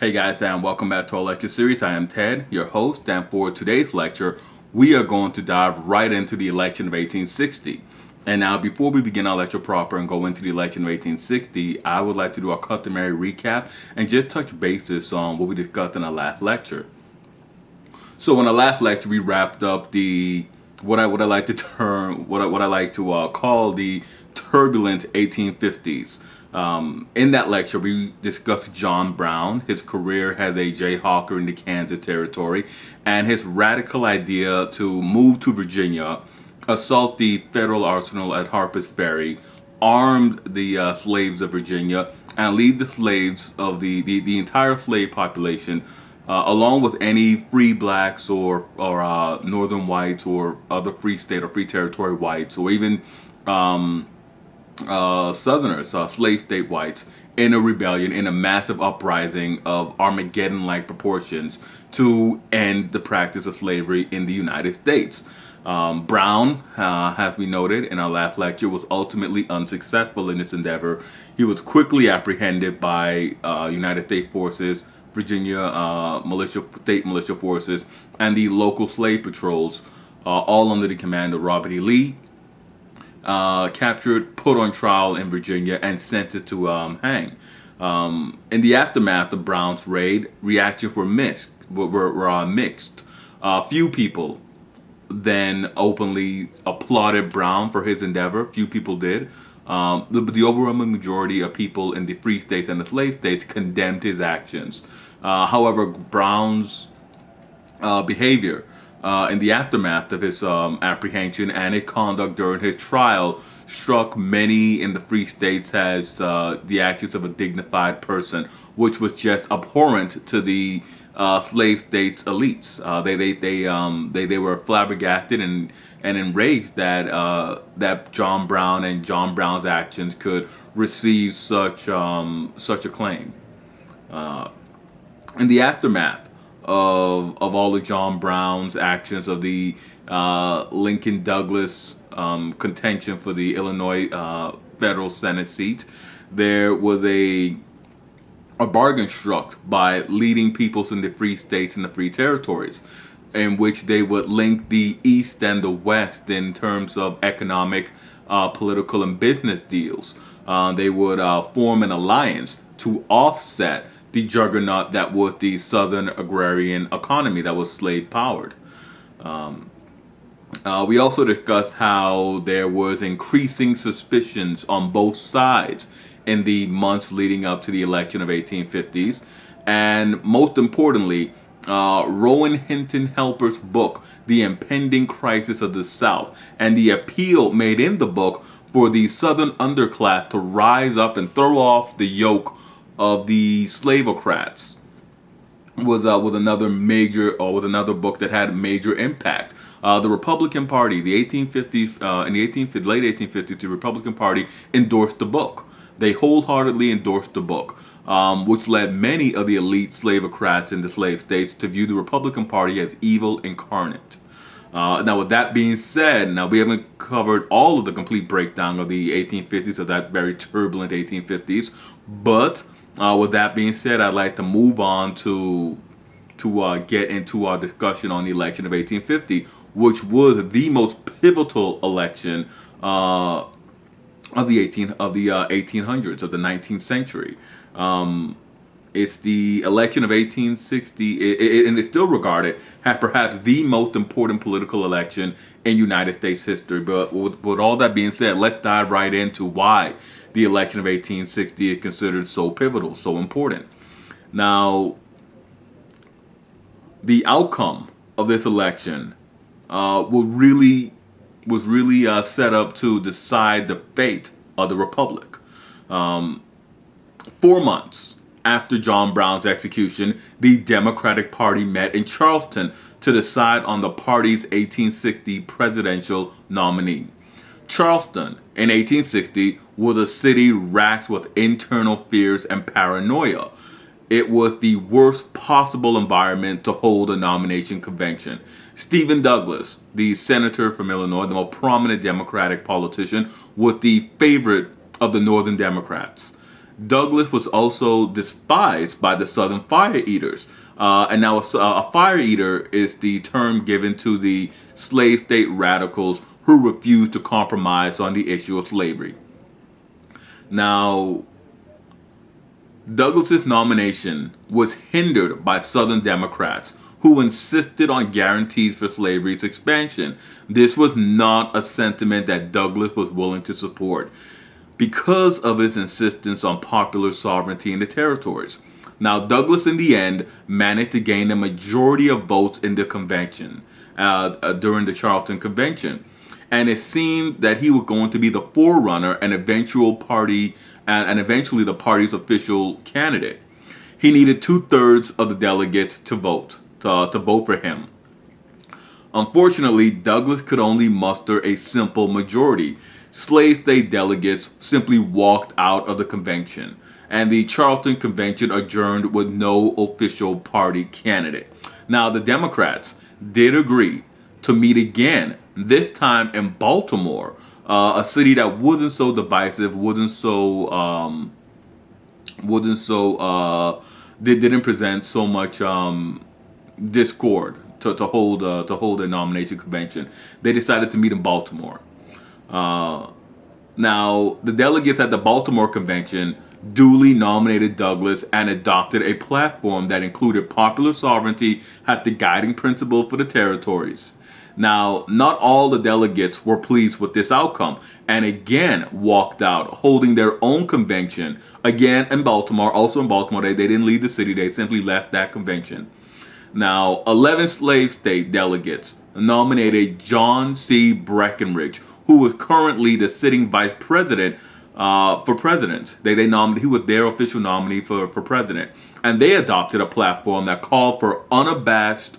Hey guys, and welcome back to our lecture series. I am Ted, your host, and for today's lecture, we are going to dive right into the election of 1860. And now, before we begin our lecture proper and go into the election of 1860, I would like to do a customary recap and just touch bases on what we discussed in our last lecture. So, in our last lecture, we wrapped up what I like to call the turbulent 1850s. In that lecture, we discussed John Brown, his career as a jayhawker in the Kansas Territory, and his radical idea to move to Virginia, assault the federal arsenal at Harper's Ferry, arm the slaves of Virginia, and lead the slaves of the entire slave population, along with any free blacks or northern whites or other free state or free territory whites, or even Southerners, slave state whites, in a rebellion, in a massive uprising of Armageddon-like proportions to end the practice of slavery in the United States. Brown, as we noted in our last lecture, was ultimately unsuccessful in this endeavor. He was quickly apprehended by United States forces, Virginia state militia forces, and the local slave patrols, all under the command of Robert E. Lee. Captured, put on trial in Virginia, and sentenced to hang. In the aftermath of Brown's raid, reactions were mixed. Few people then openly applauded Brown for his endeavor. Few people did. The overwhelming majority of people in the free states and the slave states condemned his actions. However, Brown's behavior in the aftermath of his apprehension and his conduct during his trial struck many in the free states as the actions of a dignified person, which was just abhorrent to the slave states' elites. They were flabbergasted and enraged that John Brown and John Brown's actions could receive such acclaim. In the aftermath of all of John Brown's actions, of the Lincoln Douglas contention for the Illinois federal Senate seat, there was a bargain struck by leading peoples in the free states and the free territories, in which they would link the East and the West in terms of economic, political, and business deals. They would form an alliance to offset the juggernaut that was the Southern agrarian economy that was slave-powered. We also discussed how there was increasing suspicions on both sides in the months leading up to the election of 1850s. And most importantly, Rowan Hinton Helper's book, The Impending Crisis of the South, and the appeal made in the book for the Southern underclass to rise up and throw off the yoke of the slavocrats was another book that had major impact. The Republican Party, the 1850s, in the late 1850s, the Republican Party endorsed the book. They wholeheartedly endorsed the book, which led many of the elite slavocrats in the slave states to view the Republican Party as evil incarnate. Now, with that being said, now we haven't covered all of the complete breakdown of the 1850s, of that very turbulent 1850s, but with that being said, I'd like to move on to get into our discussion on the election of 1850, which was the most pivotal election of the 1800s, of the 19th century. It's the election of 1860, and it's still regarded as perhaps the most important political election in United States history. But with all that being said, let's dive right into why the election of 1860 is considered so pivotal, so important. Now, the outcome of this election was really set up to decide the fate of the Republic. 4 months after John Brown's execution, the Democratic Party met in Charleston to decide on the party's 1860 presidential nominee. Charleston, in 1860, was a city racked with internal fears and paranoia. It was the worst possible environment to hold a nomination convention. Stephen Douglas, the senator from Illinois, the most prominent Democratic politician, was the favorite of the Northern Democrats. Douglas was also despised by the Southern fire eaters. And now a fire eater is the term given to the slave state radicals who refused to compromise on the issue of slavery. Now, Douglas's nomination was hindered by Southern Democrats who insisted on guarantees for slavery's expansion. This was not a sentiment that Douglas was willing to support because of his insistence on popular sovereignty in the territories. Now, Douglas, in the end, managed to gain a majority of votes in the convention during the Charleston Convention. And it seemed that he was going to be the forerunner and eventually the party's official candidate. He needed 2/3 of the delegates to vote for him. Unfortunately, Douglas could only muster a simple majority. Slave state delegates simply walked out of the convention, and the Charleston Convention adjourned with no official party candidate. Now, the Democrats did agree to meet again, this time in Baltimore, a city that wasn't so divisive, didn't present so much discord to hold a nomination convention. They decided to meet in Baltimore. Now, the delegates at the Baltimore Convention duly nominated Douglas and adopted a platform that included popular sovereignty as the guiding principle for the territories. Now, not all the delegates were pleased with this outcome and again walked out, holding their own convention, again in Baltimore. Also in Baltimore, they didn't leave the city, they simply left that convention. Now, 11 slave state delegates nominated John C. Breckinridge, who was currently the sitting vice president for president. He was their official nominee for president. And they adopted a platform that called for unabashed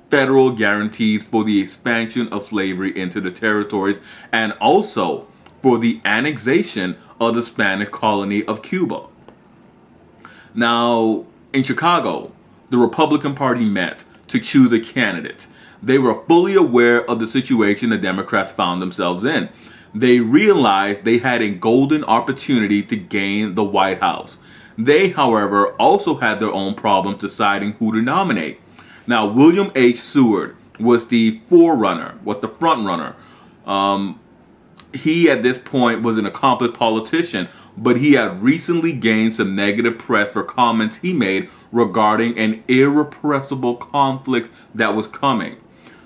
federal guarantees for the expansion of slavery into the territories and also for the annexation of the Spanish colony of Cuba. Now, in Chicago, the Republican Party met to choose a candidate. They were fully aware of the situation the Democrats found themselves in. They realized they had a golden opportunity to gain the White House. They, however, also had their own problems deciding who to nominate. Now, William H. Seward was the front runner. He, at this point, was an accomplished politician, but he had recently gained some negative press for comments he made regarding an irrepressible conflict that was coming.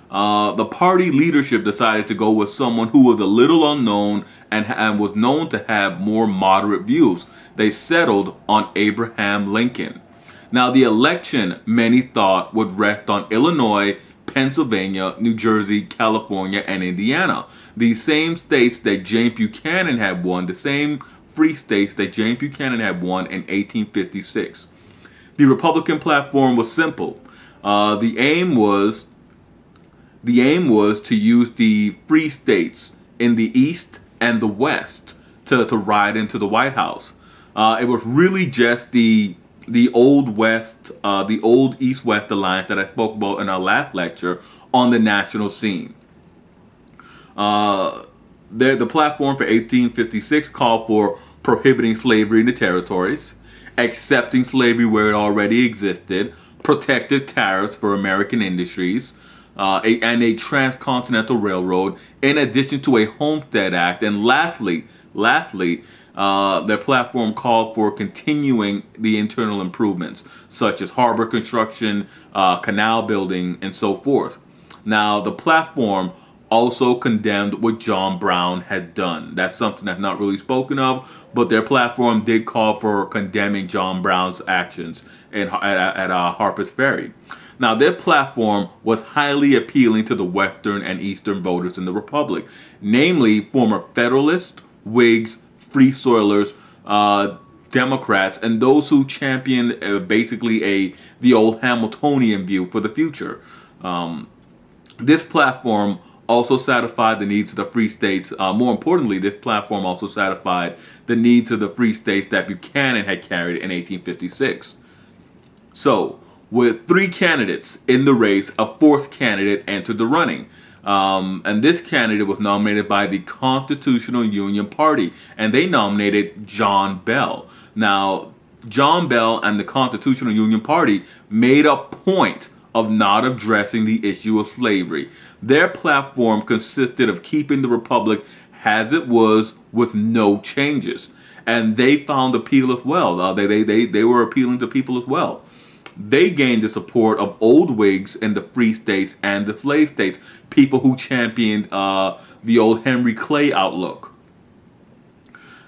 The party leadership decided to go with someone who was a little unknown and was known to have more moderate views. They settled on Abraham Lincoln. Now, the election, many thought, would rest on Illinois, Pennsylvania, New Jersey, California, and Indiana. The same states that James Buchanan had won, the same free states that James Buchanan had won in 1856. The Republican platform was simple. The aim was to use the free states in the East and the West to ride into the White House. It was really just the old West, the old East-West alliance that I spoke about in our last lecture on the national scene. The platform for 1856 called for prohibiting slavery in the territories, accepting slavery where it already existed, protective tariffs for American industries, and a transcontinental railroad, in addition to a Homestead Act. And lastly, their platform called for continuing the internal improvements, such as harbor construction, canal building, and so forth. Now, the platform also condemned what John Brown had done. That's something that's not really spoken of, but their platform did call for condemning John Brown's actions at Harper's Ferry. Now, their platform was highly appealing to the Western and Eastern voters in the Republic, namely former Federalists, Whigs, Free Soilers, Democrats, and those who championed the old Hamiltonian view for the future. This platform also satisfied the needs of the free states. More importantly, this platform also satisfied the needs of the free states that Buchanan had carried in 1856. So, with 3 candidates in the race, a 4th candidate entered the running. And this candidate was nominated by the Constitutional Union Party, and they nominated John Bell. Now, John Bell and the Constitutional Union Party made a point of not addressing the issue of slavery. Their platform consisted of keeping the republic as it was with no changes, and they found appeal as well. They were appealing to people as well. They gained the support of old Whigs in the free states and the slave states, people who championed the old Henry Clay outlook.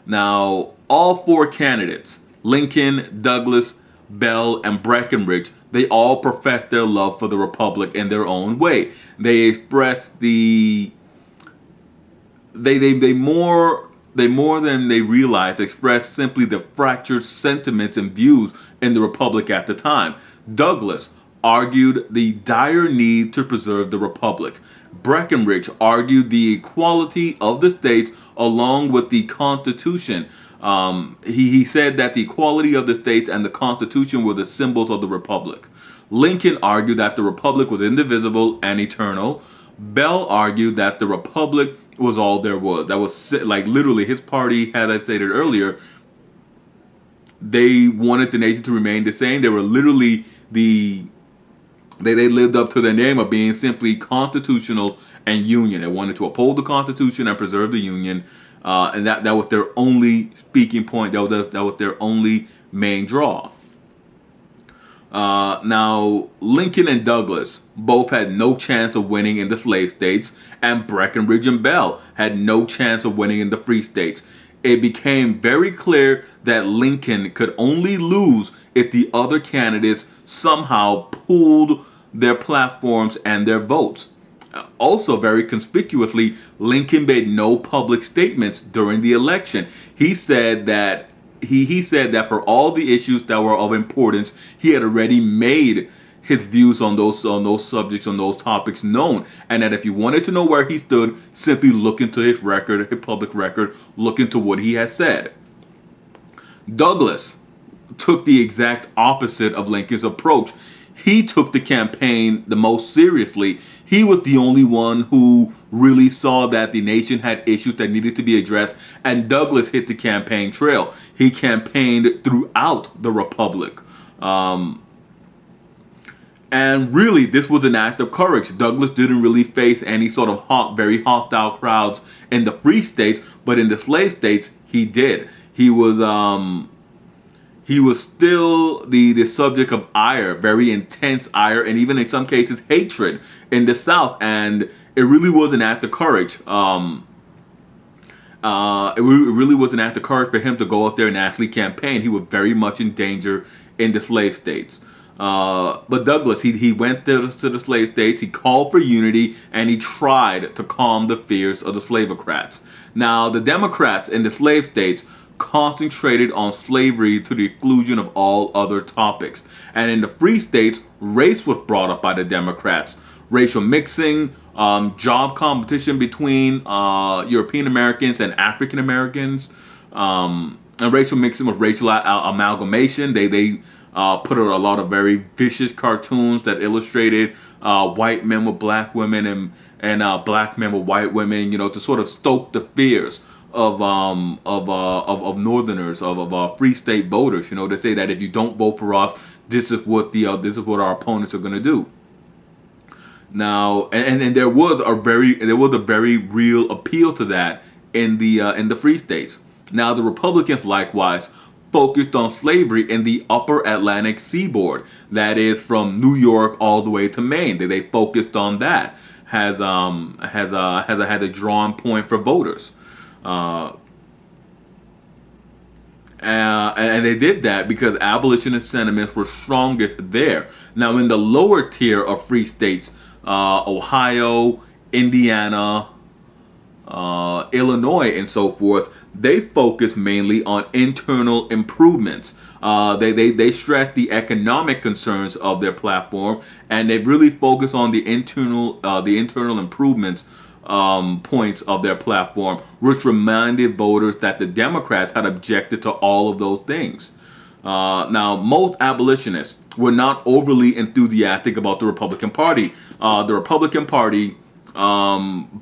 Now, all four candidates, Lincoln, Douglas, Bell, and Breckinridge, they all professed their love for the republic in their own way. They expressed they more than they realized expressed simply the fractured sentiments and views in the republic at the time. Douglas argued the dire need to preserve the republic. Breckinridge argued the equality of the states along with the Constitution. He said that the equality of the states and the Constitution were the symbols of the republic. Lincoln argued that the republic was indivisible and eternal. Bell argued that the republic was all there was. That was like literally his party, as I stated earlier, they wanted the nation to remain the same. They were literally they lived up to their name of being simply constitutional and union. They wanted to uphold the Constitution and preserve the Union, and that was their only speaking point. That was their only main draw. Now, Lincoln and Douglas both had no chance of winning in the slave states, and Breckinridge and Bell had no chance of winning in the free states. It became very clear that Lincoln could only lose if the other candidates somehow pooled their platforms and their votes. Also, very conspicuously, Lincoln made no public statements during the election. He said that he said that for all the issues that were of importance, he had already made his views on those subjects, on those topics known, and that if you wanted to know where he stood, simply look into his record, his public record, look into what he had said. Douglas took the exact opposite of Lincoln's approach. He took the campaign the most seriously. He was the only one who really saw that the nation had issues that needed to be addressed, and Douglas hit the campaign trail. He campaigned throughout the republic. And really, this was an act of courage. Douglas didn't really face any sort of very hostile crowds in the free states, but in the slave states, he did. He was still the subject of ire, very intense ire, and even in some cases hatred in the South. And it really was an act of courage. It really was an act of courage for him to go out there and actually campaign. He was very much in danger in the slave states. But Douglas, he went to the slave states, he called for unity, and he tried to calm the fears of the slavocrats. Now, the Democrats in the slave states concentrated on slavery to the exclusion of all other topics. And in the free states, race was brought up by the Democrats. Racial mixing, job competition between European Americans and African Americans, and racial mixing with racial amalgamation. They put out a lot of very vicious cartoons that illustrated white men with black women and black men with white women, to sort of stoke the fears of Northerners, of free state voters. They say that if you don't vote for us, this is what our opponents are going to do. Now, and there was a very real appeal to that in the free states. Now, the Republicans likewise focused on slavery in the upper Atlantic seaboard, that is from New York all the way to Maine. They focused on that as a drawn point for voters, and they did that because abolitionist sentiments were strongest there. Now, in the lower tier of free states, Ohio, Indiana, Illinois, and so forth, they focus mainly on internal improvements. They stress the economic concerns of their platform, and they really focus on the internal improvements points of their platform, which reminded voters that the Democrats had objected to all of those things. Now, most abolitionists were not overly enthusiastic about the Republican Party. The Republican Party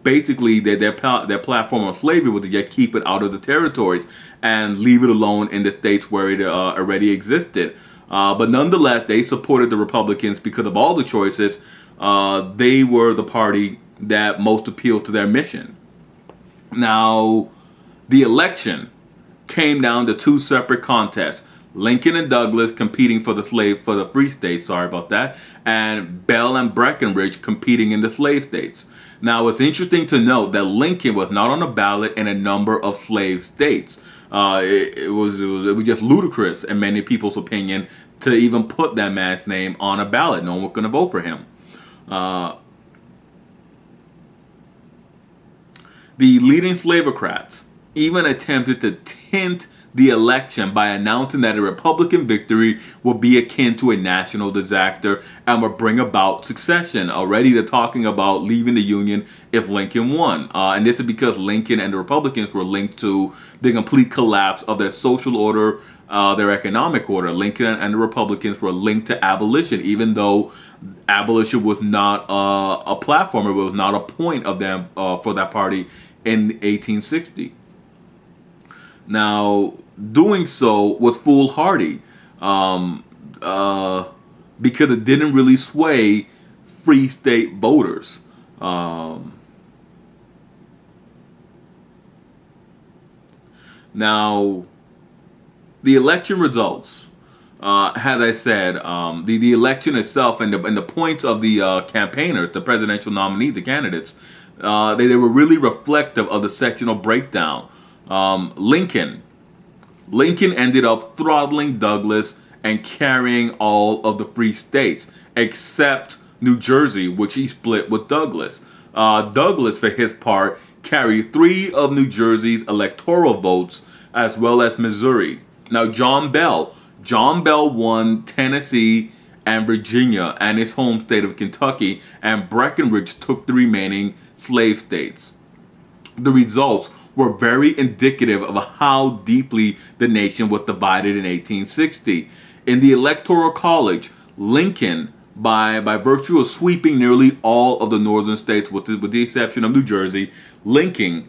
basically their platform on slavery was to just keep it out of the territories and leave it alone in the states where it already existed. But nonetheless, they supported the Republicans because of all the choices. They were the party that most appealed to their mission. Now, the election came down to two separate contests. Lincoln and Douglas competing for the free states, sorry about that, and Bell and Breckinridge competing in the slave states. Now, it's interesting to note that Lincoln was not on the ballot in a number of slave states. It was just ludicrous, in many people's opinion, to even put that man's name on a ballot. No one was going to vote for him. The leading slaveocrats even attempted to tint the election by announcing that a Republican victory would be akin to a national disaster and would bring about secession. Already they're talking about leaving the Union if Lincoln won. And this is because Lincoln and the Republicans were linked to the complete collapse of their social order, their economic order. Lincoln and the Republicans were linked to abolition, even though abolition was not a platform, it was not a point of them for that party in 1860. Now, doing so was foolhardy because it didn't really sway free state voters. Now, the election results, as I said, the election itself and the points of the campaigners, the presidential nominees, the candidates, they were really reflective of the sectional breakdown. Lincoln ended up throttling Douglas and carrying all of the free states, except New Jersey, which he split with Douglas. Douglas, for his part, carried 3 of New Jersey's electoral votes, as well as Missouri. Now, John Bell won Tennessee and Virginia and his home state of Kentucky, and Breckinridge took the remaining slave states. The results were very indicative of how deeply the nation was divided in 1860. In the Electoral College, Lincoln, by virtue of sweeping nearly all of the northern states, with the exception of New Jersey, Lincoln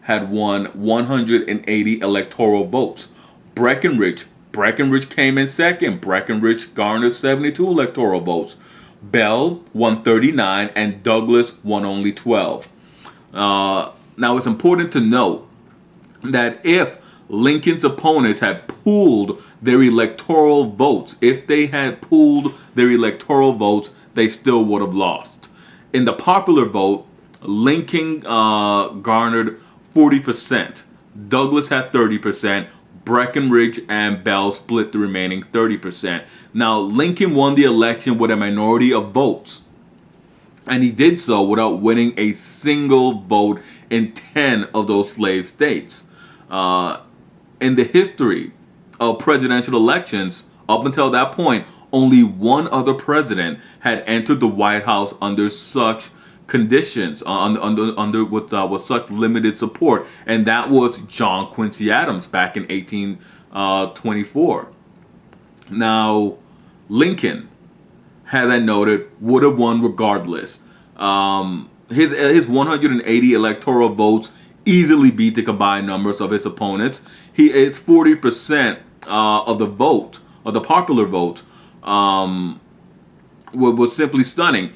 had won 180 electoral votes. Breckinridge came in second. Breckinridge garnered 72 electoral votes. Bell won 39, and Douglas won only 12. Now, it's important to note that if Lincoln's opponents had pooled their electoral votes, they still would have lost. In the popular vote, Lincoln garnered 40%. Douglas had 30%. Breckinridge and Bell split the remaining 30%. Now, Lincoln won the election with a minority of votes, and he did so without winning a single vote in 10 of those slave states. In the history of presidential elections, up until that point, only one other president had entered the White House under such conditions, with such limited support, and that was John Quincy Adams back in 1824. Now, Lincoln, as I noted, would have won regardless. His 180 electoral votes easily beat the combined numbers of his opponents. It's 40% of the vote, of the popular vote, was simply stunning.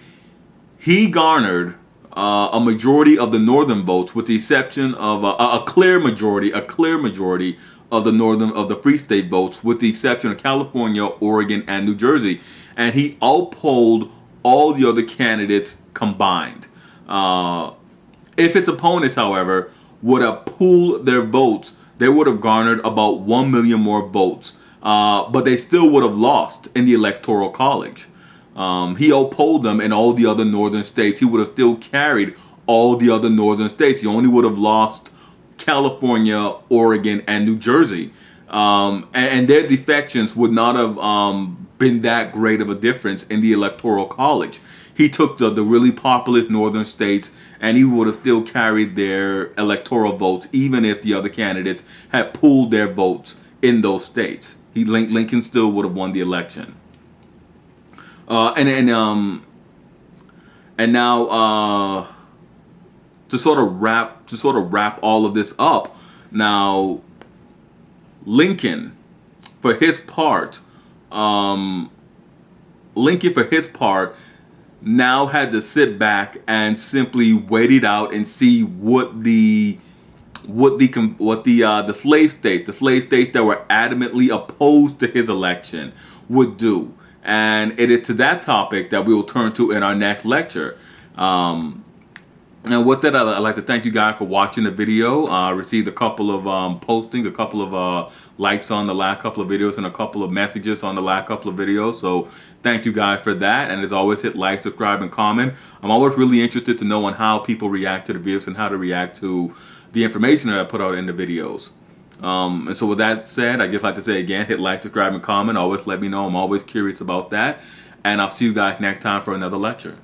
He garnered a majority of the northern votes, with the exception of a clear majority of the free state votes, with the exception of California, Oregon, and New Jersey, and he outpolled all the other candidates combined. If its opponents, however, would have pooled their votes, they would have garnered about 1 million more votes, but they still would have lost in the Electoral College. He outpolled them in all the other northern states. He would have still carried all the other northern states. He only would have lost California, Oregon, and New Jersey. And their defections would not have been that great of a difference in the Electoral College. He took the really populous northern states, and he would have still carried their electoral votes, even if the other candidates had pooled their votes in those states. Lincoln still would have won the election. And And now, to sort of wrap all of this up, now Lincoln, for his part, now had to sit back and simply wait it out and see what the slave states that were adamantly opposed to his election would do. And it is to that topic that we will turn to in our next lecture. And with that, I'd like to thank you guys for watching the video. I received a couple of postings, a couple of likes on the last couple of videos, and a couple of messages on the last couple of videos. So thank you guys for that. And as always, hit like, subscribe, and comment. I'm always really interested to know on how people react to the videos and how to react to the information that I put out in the videos. And so with that said, I'd just like to say again, hit like, subscribe, and comment. Always let me know. I'm always curious about that. And I'll see you guys next time for another lecture.